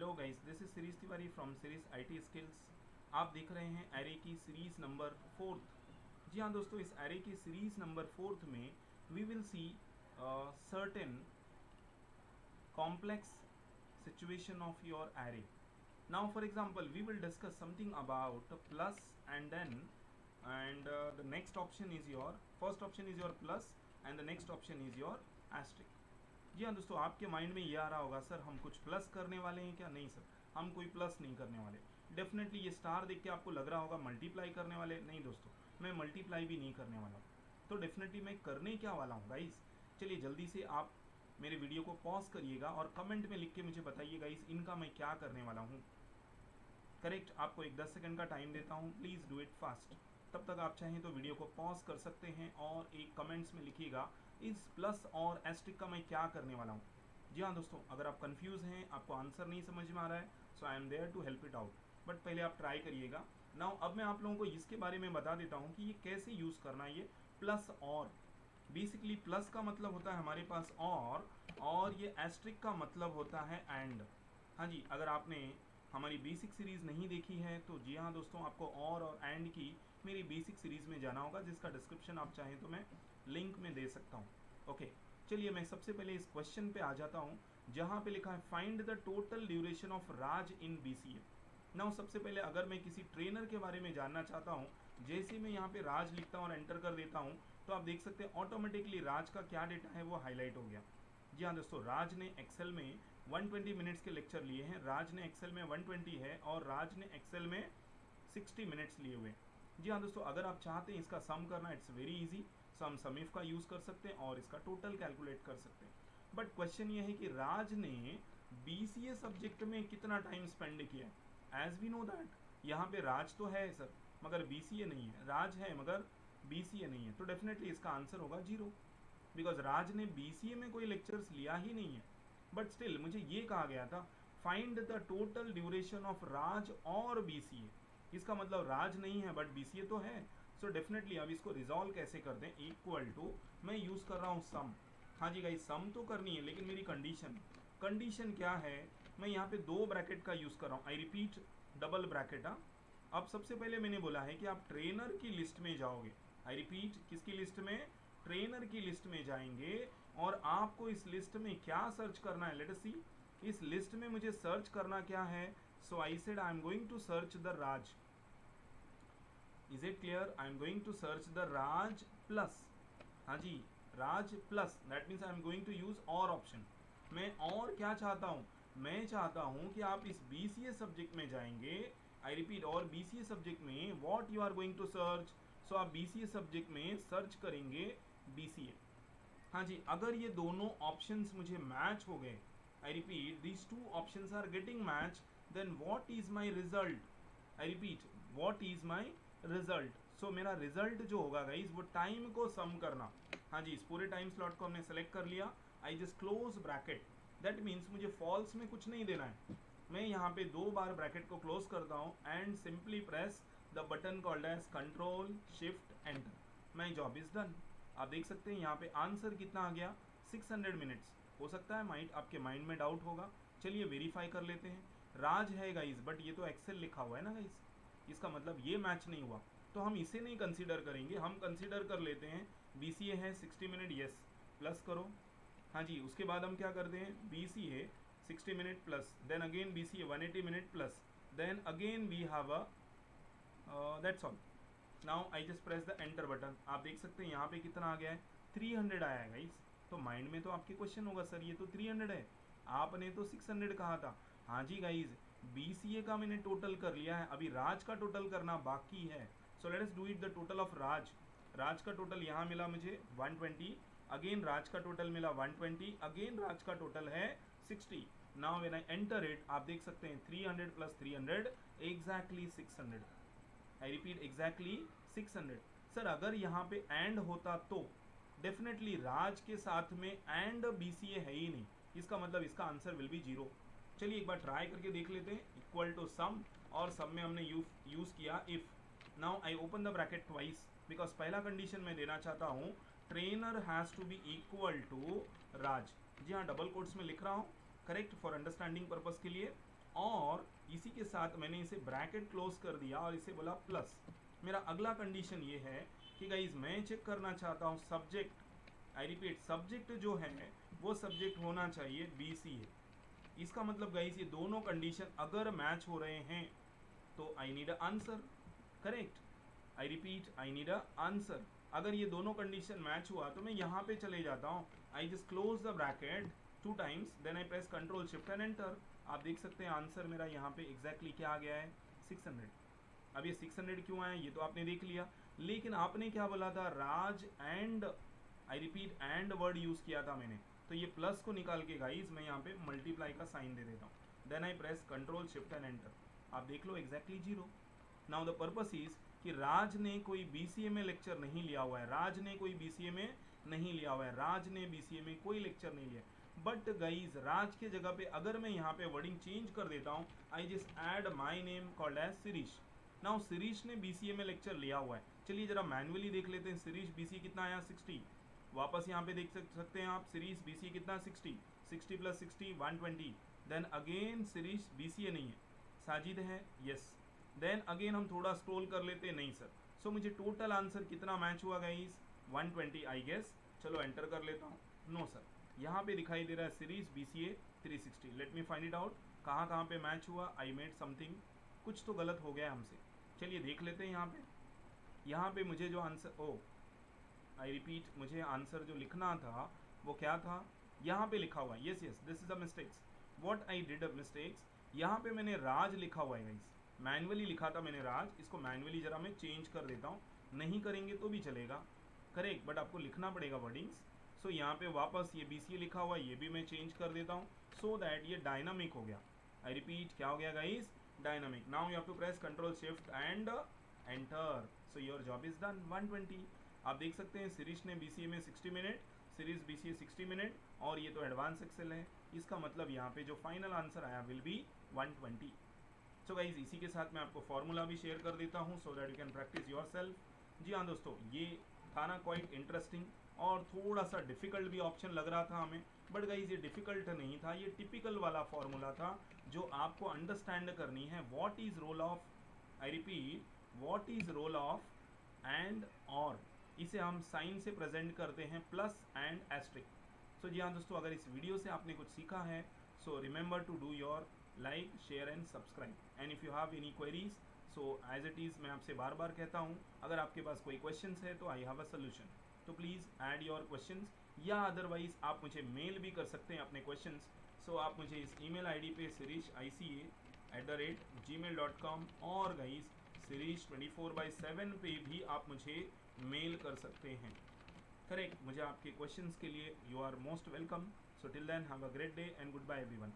Hello guys, this is series Tiwari from series IT skills. आप देख रहे हैं एरे की सीरीज नंबर 4। जी हाँ दोस्तों, इस एरे की सीरीज नंबर 4 में we will see certain complex situation of your array. Now for example, we will discuss something about plus and then the next option is your first option is your plus and the next option is your asterisk. जी हाँ दोस्तों, आपके mind में ये आ रहा होगा, sir हम कुछ plus करने वाले हैं क्या? नहीं सर, हम कोई प्लस नहीं करने वाले। डेफिनेटली ये स्टार देख के आपको लग रहा होगा मल्टीप्लाई करने वाले। नहीं दोस्तों, मैं मल्टीप्लाई भी नहीं करने वाला। तो डेफिनेटली मैं करने क्या वाला हूँ गाइस, चलिए जल्दी से आप मेरे वीडियो को पॉज करिएगा और कमेंट में लिख के मुझे बताइएगा इस इनका मैं क्या करने वाला हूँ। करेक्ट, आपको एक 10 सेकंड का टाइम देता हूँ, प्लीज़ डू इट फास्ट। तब तक आप चाहें तो वीडियो को पॉज कर सकते हैं और एक कमेंट्स में लिखिएगा इस प्लस और एस्ट्रिक का मैं क्या करने वाला हूँ। जी हाँ दोस्तों, अगर आप कंफ्यूज हैं, आपको आंसर नहीं समझ में आ रहा है, so I am there to help it out, but पहले आप ट्राई करिएगा। नाउ अब मैं आप लोगों को इसके बारे में बता देता हूँ कि ये कैसे यूज़ करना है। ये प्लस और बेसिकली प्लस का मतलब होता है हमारे पास और ये एस्ट्रिक का मतलब होता है एंड। हाँ जी, अगर आपने हमारी बेसिक सीरीज़ नहीं देखी है तो जी हाँ दोस्तों, आपको और एंड की मेरी बेसिक सीरीज़ में जाना होगा, जिसका डिस्क्रिप्शन आप चाहें तो मैं लिंक में दे सकता हूँ। ओके, चलिए मैं सबसे पहले इस क्वेश्चन पे आ जाता हूँ जहाँ पे लिखा है find the total duration of Raj in BCA। Now सबसे पहले अगर मैं किसी ट्रेनर के बारे में जानना चाहता हूँ, जैसे मैं यहाँ पे राज लिखता हूँ और एंटर कर देता हूँ तो आप देख सकते हैं ऑटोमेटिकली राज का क्या डेटा है वो हाईलाइट हो गया। जी हाँ दोस्तों, राज ने एक्सेल में 120 मिनट्स के लेक्चर लिए हैं। राज ने एक्सेल में 120 है और राज ने एक्सेल में 60 मिनट्स लिए हुए। जी हाँ दोस्तों, अगर आप चाहते हैं इसका सम करना, इट्स वेरी इजी। सम समीफ का यूज़ कर सकते हैं और इसका टोटल कैलकुलेट कर सकते हैं। बट क्वेश्चन ये है कि राज ने BCA सब्जेक्ट में कितना टाइम स्पेंड किया है। एज वी नो दैट यहाँ पे राज तो है सर मगर BCA नहीं है, राज है मगर BCA नहीं है, तो डेफिनेटली इसका आंसर होगा 0, बिकॉज राज ने BCA में कोई लेक्चर्स लिया ही नहीं है। बट स्टिल मुझे ये कहा गया था find the total duration of Raj और BCA। इसका मतलब राज नहीं है बट BCA तो है। सो डेफिनेटली अब इसको रिजॉल्व कैसे कर दें, इक्वल टू मैं यूज़ कर रहा हूँ सम। हाँ जी गाइस, सम तो करनी है लेकिन मेरी कंडीशन क्या है, मैं यहाँ पे 2 ब्रैकेट का यूज़ कर रहा हूँ। I repeat, double bracket. अब सबसे पहले मैंने बोला है कि आप ट्रेनर की लिस्ट में जाओगे। आई रिपीट, किसकी लिस्ट में? ट्रेनर की लिस्ट में जाएंगे और आपको इस लिस्ट में क्या सर्च करना है, लेट अस सी। इस लिस्ट में मुझे सर्च करना क्या है? So I said I am going to search the Raj. Is it clear? I am going to search the Raj plus. हाँ जी, Raj plus, that means I am going to use और option. मैं और क्या चाहता हूँ? मैं चाहता हूँ कि आप इस BCA सब्जेक्ट में जाएंगे। आई रिपीट, और BCA सब्जेक्ट में what you are going to search. So आप BCA सब्जेक्ट में सर्च करेंगे BCA। हाँ जी, अगर ये दोनों ऑप्शंस मुझे मैच हो गए, I repeat these 2 options are getting match, then what is my result? I repeat, what is my result? So मेरा रिजल्ट जो होगा गाइज वो टाइम को सम करना। हाँ जी, इस पूरे टाइम स्लॉट को हमने सेलेक्ट कर लिया। आई just close bracket, that means मुझे फॉल्स में कुछ नहीं देना है। मैं यहाँ पे 2 बार ब्रैकेट को क्लोज करता हूँ and simply press the button called as control shift enter. My job is done. आप देख सकते हैं यहाँ पे आंसर कितना आ गया, 600 मिनट्स। हो सकता है आपके माइंड में डाउट होगा, चलिए वेरीफाई कर लेते हैं। राज है गाइज बट ये तो एक्सेल लिखा हुआ है ना गाइज, इसका मतलब ये मैच नहीं हुआ, तो हम इसे नहीं कंसीडर करेंगे। हम कंसीडर कर लेते हैं BCA है 60 मिनट, यस प्लस करो। हाँ जी, उसके बाद हम क्या करते हैं, BCA 60 minute plus, then again BCA 180 minute plus, then again we have a that's all. Now I just press the enter button. आप देख सकते हैं यहाँ पे कितना आ गया है, 300 आया है गाइस। तो माइंड में तो आपके क्वेश्चन होगा, सर ये तो 300 है, आपने तो 600 कहा था। हाँ जी गाइज, BCA का मैंने टोटल कर लिया है, अभी राज का टोटल करना बाकी है। So let us do it the total of Raj. Raj का टोटल यहाँ मिला मुझे 120, अगेन राज का टोटल मिला 120, अगेन राज का टोटल है 60। Now when I enter it, आप देख सकते हैं 300 plus 300 exactly 600। I repeat, exactly 600। Sir अगर यहाँ पे एंड होता तो डेफिनेटली राज के साथ में एंड BCA है ही नहीं, इसका मतलब इसका आंसर विल बी 0। चलिए एक बार ट्राई करके देख लेते हैं। इक्वल टू सम, और सम में हमने यूज किया if. Now I open the bracket twice, because पहला कंडीशन मैं देना चाहता हूँ trainer has to be equal to Raj. जी हाँ, डबल कोट्स में लिख रहा हूँ, करेक्ट फॉर अंडरस्टैंडिंग पर्पज के लिए। और इसी के साथ मैंने इसे ब्रैकेट क्लोज कर दिया और इसे बोला प्लस। मेरा अगला कंडीशन ये है कि गाइज मैं चेक करना चाहता हूँ सब्जेक्ट, आई रिपीट सब्जेक्ट जो है वो सब्जेक्ट होना चाहिए BCA। इसका मतलब गाइज ये दोनों कंडीशन अगर मैच हो रहे हैं तो I need a answer, correct. I repeat I need a answer. अगर ये दोनों कंडीशन मैच हुआ तो मैं यहाँ पे चले जाता हूँ, I just close the bracket 2 times, then I press control shift and enter. आप देख सकते हैं आंसर मेरा यहाँ पे एग्जैक्टली क्या आ गया है, 600। अब ये 600 क्यों आया ये तो आपने देख लिया, लेकिन आपने क्या बोला था, Raj and, I repeat and word use किया था मैंने, तो ये प्लस को निकाल के गाइज मैं यहाँ पे मल्टीप्लाई का साइन दे देता हूँ, then I press control shift and enter. आप देख लो exactly 0। Now the purpose is कि राज ने कोई BCA में लेक्चर नहीं लिया हुआ है, राज ने कोई BCA में नहीं लिया हुआ है, राज ने BCA में कोई लेक्चर नहीं लिया। बट गाइज राज के जगह पे अगर मैं यहाँ पे वर्डिंग चेंज कर देता हूँ, I just add my name called as Shirish. Now Shirish ने BCA में लेक्चर लिया हुआ है, चलिए जरा मैनुअली देख लेते हैं। शिरीष BCA कितना आया, 60। वापस यहाँ पे देख सकते हैं आप, शिरीष BCA कितना, 60, 60 + 60 120। देन अगेन शिरीष BCA नहीं है, साजिद है, यस। देन अगेन हम थोड़ा स्क्रॉल कर लेते हैं, नहीं सर। सो मुझे टोटल आंसर कितना मैच हुआ गाइस, 120 आई गेस। चलो एंटर कर लेता हूँ, नो सर। यहाँ पे दिखाई दे रहा है series BCA 360। Let me find it out, कहाँ कहाँ पे मैच हुआ। आई मेड समथिंग, कुछ तो गलत हो गया हमसे। चलिए देख लेते हैं यहाँ पे मुझे जो आंसर, ओ आई रिपीट, मुझे आंसर जो लिखना था वो क्या था, यहाँ पे लिखा हुआ है, yes yes this is a mistakes, what I did a mistakes. यहाँ पे मैंने राज लिखा हुआ है गाइस, मैनुअली लिखा था मैंने राज, इसको मैनुअली जरा मैं चेंज कर देता हूँ, नहीं करेंगे तो भी चलेगा, करेक्ट, बट आपको लिखना पड़ेगा वर्डिंग्स। सो यहाँ पे वापस ये BCA लिखा हुआ है, ये भी मैं चेंज कर देता हूँ सो दैट ये डायनामिक हो गया। आई रिपीट क्या हो गया guys, dynamic. Now you have to press control shift and enter, so your job is done. 120 आप देख सकते हैं, शिरीष ने BCA में 60 मिनट, सीरीज BCA 60 मिनट, और ये तो एडवांस एक्सेल है, इसका मतलब यहाँ पे जो फाइनल आंसर आया विल बी 120। सो गाइज इसी के साथ मैं आपको फॉर्मूला भी शेयर कर देता हूँ so that you can practice yourself. जी हाँ दोस्तों, ये था ना क्वाइट इंटरेस्टिंग और थोड़ा सा डिफिकल्ट भी ऑप्शन लग रहा था हमें, बट गाइज ये डिफिकल्ट नहीं था, ये टिपिकल वाला फॉर्मूला था जो आपको अंडरस्टैंड करनी है। What is role of, I repeat what is role of and और, इसे हम साइन से प्रेजेंट करते हैं प्लस एंड एस्ट्रिक। सो जी हाँ दोस्तों, अगर इस वीडियो से आपने कुछ सीखा है so remember to do your like share and subscribe, and if you have any queries so as it is मैं आपसे बार बार कहता हूँ, अगर आपके पास कोई क्वेश्चंस है तो आई हैव अ सोल्यूशन, तो प्लीज़ ऐड योर क्वेश्चंस, या अदरवाइज आप मुझे मेल भी कर सकते हैं अपने क्वेश्चंस। सो आप मुझे इस ईमेल आईडी पे sirish@gmail.com और गाइस सीरीज 24/7 पे भी आप मुझे मेल कर सकते हैं, करेक्ट। मुझे आपके क्वेश्चंस के लिए you are most welcome. So till then have a great day and goodbye everyone.